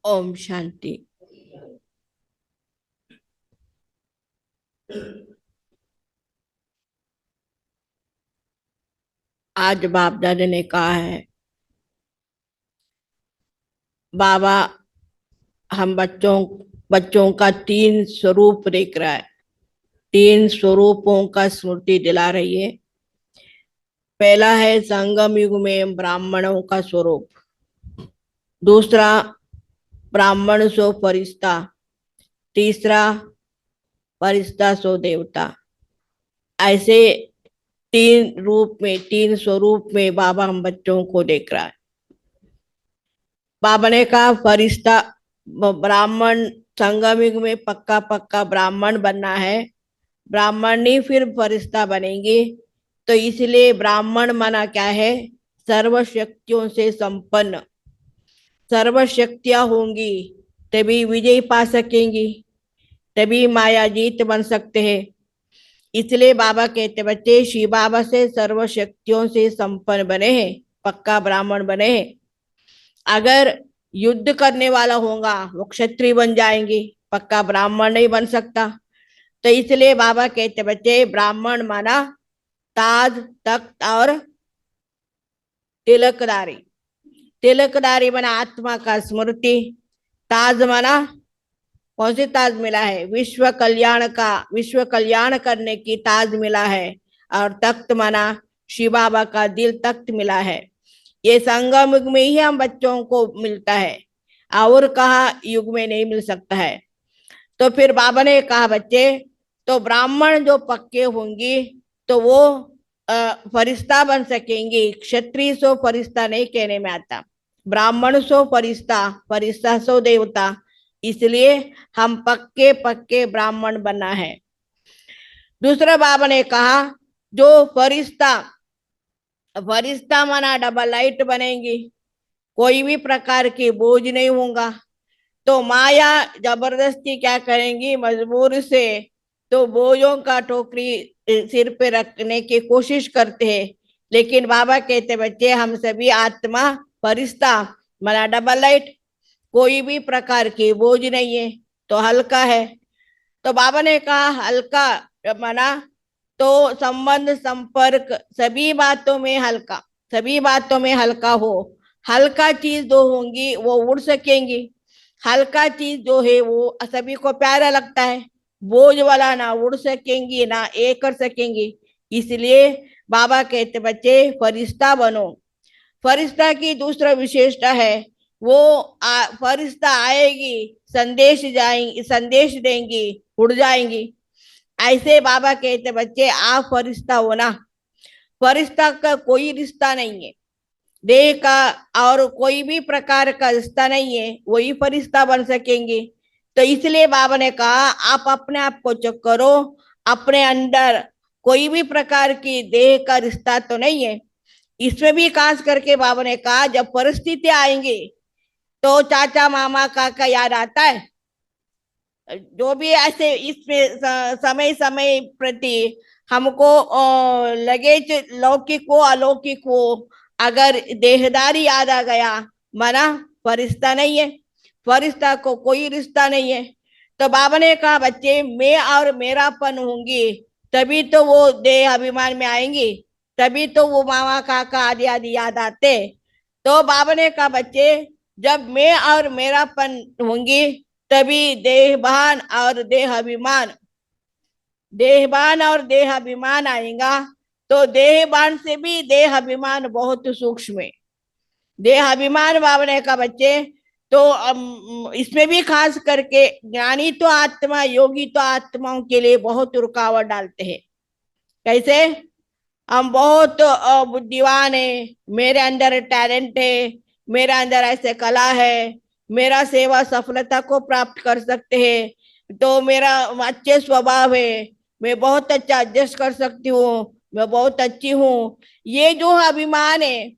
ओम शांति। आज बाप दादा ने कहा है, बाबा हम बच्चों बच्चों का तीन स्वरूप देख रहा है। तीन स्वरूपों का स्मृति दिला रही है। पहला है संगम युग में ब्राह्मणों का स्वरूप। दूसरा ब्राह्मण सो फरिश्ता। तीसरा फरिश्ता सो देवता। ऐसे तीन रूप में, तीन स्वरूप में बाबा हम बच्चों को देख रहा है। बाबा ने कहा फरिश्ता ब्राह्मण, संगम युग में पक्का पक्का ब्राह्मण बनना है। ब्राह्मण नहीं फिर फरिश्ता बनेंगे। तो इसलिए ब्राह्मण माना क्या है? सर्व शक्तियों से संपन्न। सर्व शक्तियां होंगी तभी विजय पा सकेंगी, तभी माया जीत बन सकते हैं। इसलिए बाबा कहते बच्चे शिव बाबा से सर्व शक्तियों से संपन्न बने हैं, पक्का ब्राह्मण बने हैं। अगर युद्ध करने वाला होगा वो क्षत्रिय बन जाएंगे, पक्का ब्राह्मण नहीं बन सकता। तो इसलिए बाबा कहते बच्चे ब्राह्मण माना ताज, तख्त और तिलकदारी। तिलकदारी माना आत्मा का स्मृति। ताज माना कौन सी ताज मिला है? विश्व कल्याण का, विश्व कल्याण करने की ताज मिला है। और तख्त माना शिव बाबा का दिल तख्त मिला है। ये संगम युग में ही हम बच्चों को मिलता है, और कहा युग में नहीं मिल सकता है। तो फिर बाबा ने कहा बच्चे, तो ब्राह्मण जो पक्के होंगी तो वो फरिश्ता बन सकेंगी। क्षत्रिय सो फरिश्ता नहीं कहने में आता, ब्राह्मण सो फरिश्ता, फरिश्ता सो देवता। इसलिए हम पक्के पक्के ब्राह्मण बनना है। दूसरा बाबा ने कहा जो फरिश्ता, फरिश्ता माना डबल लाइट बनेंगी, कोई भी प्रकार की बोझ नहीं होगा। तो माया जबरदस्ती क्या करेंगी, मजबूर से तो बोझों का टोकरी सिर पे रखने की कोशिश करते हैं। लेकिन बाबा कहते बच्चे हम सभी आत्मा फरिश्ता माना डबल लाइट, कोई भी प्रकार की बोझ नहीं है, तो हल्का है। तो बाबा ने कहा हल्का माना तो संबंध संपर्क सभी बातों में हल्का, सभी बातों में हल्का हो। हल्का चीज जो होंगी वो उड़ सकेंगी। हल्का चीज जो है वो सभी को प्यारा लगता है। बोझ वाला ना उड़ सकेंगी ना ये कर सकेंगी। इसलिए बाबा कहते बच्चे फरिश्ता बनो। फरिश्ता की दूसरा विशेषता है वो फरिश्ता आएगी, संदेश जाएंगी, संदेश देंगी, उड़ जाएंगी। ऐसे बाबा कहते बच्चे आप फरिश्ता हो ना। फरिश्ता का कोई रिश्ता नहीं है देह का, और कोई भी प्रकार का रिश्ता नहीं है, वही फरिश्ता बन सकेंगे। तो इसलिए बाबा ने कहा आप अपने आप को चेक करो, अपने अंदर कोई भी प्रकार की देह का रिश्ता तो नहीं है। इसमें भी खास करके बाबा ने कहा जब परिस्थिति आएंगी तो चाचा मामा काका याद आता है। जो भी ऐसे इसमें समय समय प्रति हमको लगे लौकिक हो अलौकिक हो, अगर देहदारी याद आ गया माना फरिश्ता नहीं है, फरिश्ता को कोई रिश्ता नहीं है। तो बाबा ने कहा बच्चे मैं और मेरापन होंगी तभी तो वो देह अभिमान में आएंगी, तभी तो वो मामा काका आदि आदि याद आते। तो बाबा ने कहा बच्चे जब मैं और मेरापन होंगी तभी देहभान और देहाभिमान, देहभान और देहाभिमान आएगा। तो देहभान से भी देहाभिमान बहुत सूक्ष्म है। देहाभिमान भावना का बच्चे तो इसमें भी खास करके ज्ञानी तो आत्मा, योगी तो आत्माओं के लिए बहुत रुकावट डालते हैं। कैसे? हम बहुत बुद्धिमान है, मेरे अंदर टैलेंट है, मेरा अंदर ऐसे कला है, मेरा सेवा सफलता को प्राप्त कर सकते हैं, तो मेरा अच्छे स्वभाव है, मैं बहुत अच्छा एडजस्ट कर सकती हूँ, मैं बहुत अच्छी हूँ। ये जो अभिमान है,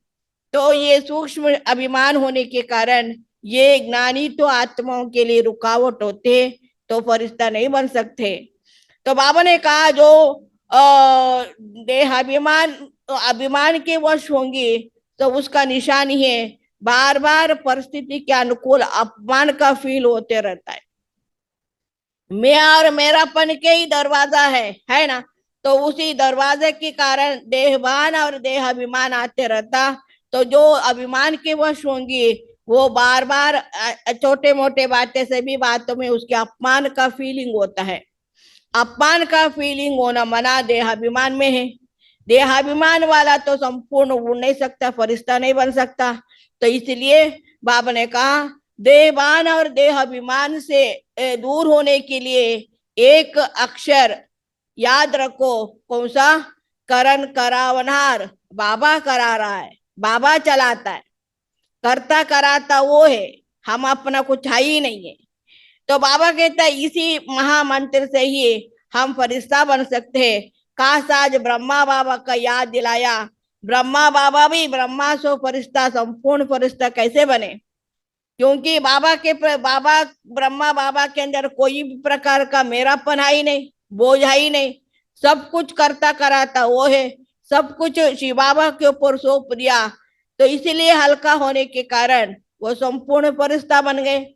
तो ये सूक्ष्म अभिमान होने के कारण ये ज्ञानी तो आत्माओं के लिए रुकावट होते, तो फरिश्ता नहीं बन सकते। तो बाबा ने कहा जो देहाभिमान, तो अभिमान के वश होंगी तो उसका निशान ही है बार बार परिस्थिति के अनुकूल अपमान का फील होते रहता है। मैं और मेरापन के ही दरवाजा है ना। तो उसी दरवाजे के कारण देहभान और देह अभिमान आते रहता। तो जो अभिमान के वश होंगी वो बार बार छोटे मोटे बातें से भी बातों में उसके अपमान का फीलिंग होता है। अपमान का फीलिंग होना मना देहाभिमान में है। देहाभिमान वाला तो संपूर्ण उड़ नहीं सकता, फरिश्ता नहीं बन सकता। तो इसलिए बाबा ने कहा देहभान और देहाभिमान से दूर होने के लिए एक अक्षर याद रखो। कौन सा? करण करावनहार। बाबा करा रहा है, बाबा चलाता है, करता कराता वो है, हम अपना कुछ है ही नहीं है। तो बाबा कहता है इसी महामंत्र से ही हम फरिश्ता बन सकते हैं। काश आज ब्रह्मा बाबा का याद दिलाया। ब्रह्मा बाबा भी ब्रह्मा सो फरिश्ता, संपूर्ण फरिश्ता कैसे बने? क्योंकि बाबा ब्रह्मा बाबा के अंदर कोई भी प्रकार का मेरापन है ही नहीं, बोझ है ही नहीं। सब कुछ करता कराता वो है, सब कुछ शिव बाबा के ऊपर सौंप दिया। तो इसीलिए हल्का होने के कारण वो संपूर्ण फरिश्ता बन गए।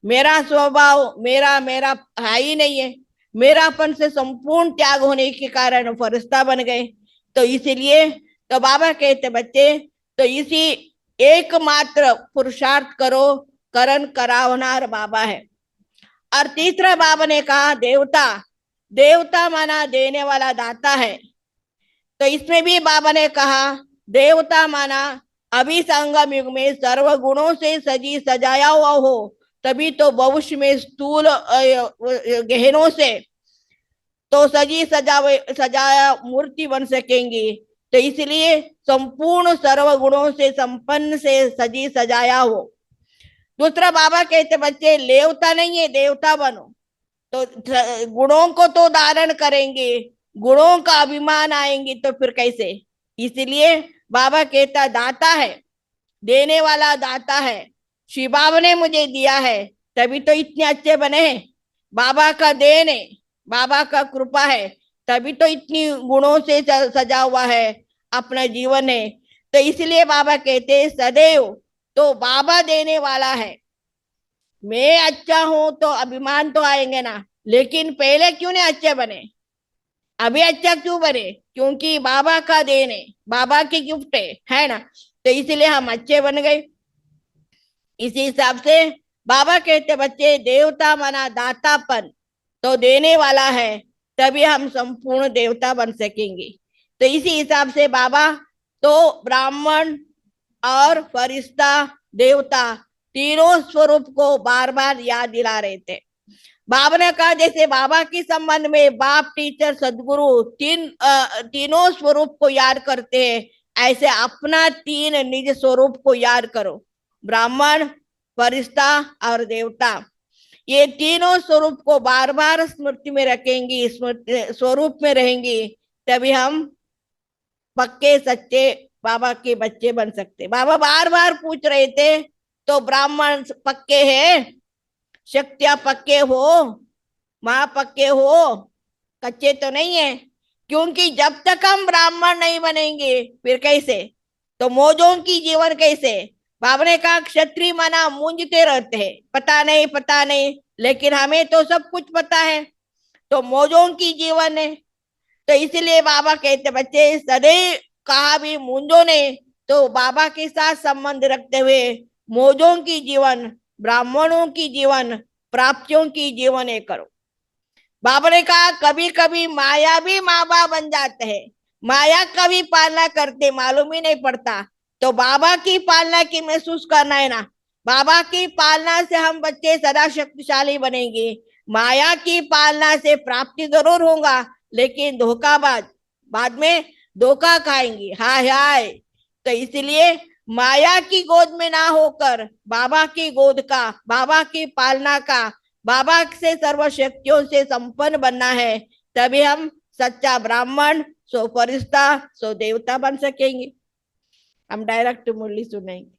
मेरा स्वभाव मेरा मेरा है ही नहीं है। मेरापन से संपूर्ण त्याग होने के कारण फरिश्ता बन गए। तो इसीलिए तो बाबा कहते बच्चे तो इसी एकमात्र पुरुषार्थ करो। करण करावनार बाबा है। और तीसरा बाबा ने कहा देवता। देवता माना देने वाला दाता है। तो इसमें भी बाबा ने कहा देवता माना अभी संगम युग में सर्व गुणों से सजी सजाया हुआ हो, तभी तो भविष्य में स्थूल गहनों से तो सजी सजाया मूर्ति बन सकेंगी। तो इसलिए संपूर्ण सर्व गुणों से संपन्न से सजी सजाया हो। दूसरा बाबा कहते बच्चे लेवता नहीं है, देवता बनो। तो गुणों को तो धारण करेंगे, गुणों का अभिमान आएंगे तो फिर कैसे? इसलिए बाबा कहता दाता है, देने वाला दाता है। शिव बाबा ने मुझे दिया है तभी तो इतने अच्छे बने हैं। बाबा का देन है, बाबा का कृपा है, तभी तो इतनी गुणों से सजा हुआ है अपना जीवन है। तो इसलिए बाबा कहते सदैव तो बाबा देने वाला है। मैं अच्छा हूं तो अभिमान तो आएंगे ना, लेकिन पहले क्यों नहीं अच्छे बने? अभी अच्छा क्यों बने? क्योंकि बाबा का देन है, बाबा की गिफ्ट है ना। तो इसलिए हम अच्छे बन गए। इसी हिसाब से बाबा कहते बच्चे देवता माना दातापन तो देने वाला है, तभी हम संपूर्ण देवता बन सकेंगे। तो इसी हिसाब से बाबा तो ब्राह्मण और फरिश्ता देवता तीनों स्वरूप को बार बार याद दिला रहे थे। बाबा ने कहा जैसे बाबा के संबंध में बाप टीचर सदगुरु तीनों स्वरूप को याद करते हैं, ऐसे अपना तीन निज स्वरूप को याद करो। ब्राह्मण, फरिश्ता और देवता, ये तीनों स्वरूप को बार बार स्मृति में रखेंगी, स्वरूप में रहेंगी, तभी हम पक्के सच्चे बाबा के बच्चे बन सकते। बाबा बार बार पूछ रहे थे तो ब्राह्मण पक्के हैं, शक्तियां पक्के हो, माँ पक्के हो, कच्चे तो नहीं है। क्योंकि जब तक हम ब्राह्मण नहीं बनेंगे फिर कैसे? तो मौजों की जीवन कैसे? बाबा ने कहा क्षत्रिय माना मूंझते रहते हैं, पता नहीं पता नहीं, लेकिन हमें तो सब कुछ पता है। तो मौजों की जीवन है। तो इसलिए बाबा कहते बच्चे सदैव कहा भी मूंजो ने तो बाबा के साथ संबंध रखते हुए मौजों की जीवन, ब्राह्मणों की जीवन, प्राप्तियों की जीवन एक करो। बाबा ने कहा कभी कभी माया भी माँ बाप बन जाते हैं, माया का भी पालना करते मालूम ही नहीं पड़ता। तो बाबा की पालना की महसूस करना है ना। बाबा की पालना से हम बच्चे सदा शक्तिशाली बनेंगे। माया की पालना से प्राप्ति जरूर होगा, लेकिन धोखाबाज बाद में धोखा खाएंगे, हाय हाय। तो इसलिए माया की गोद में ना होकर बाबा की गोद का, बाबा की पालना का, बाबा से सर्वशक्तियों से संपन्न बनना है, तभी हम सच्चा ब्राह्मण सो फरिश्ता सो देवता बन सकेंगे। हम डायरेक्ट मुरली सुनेंगे।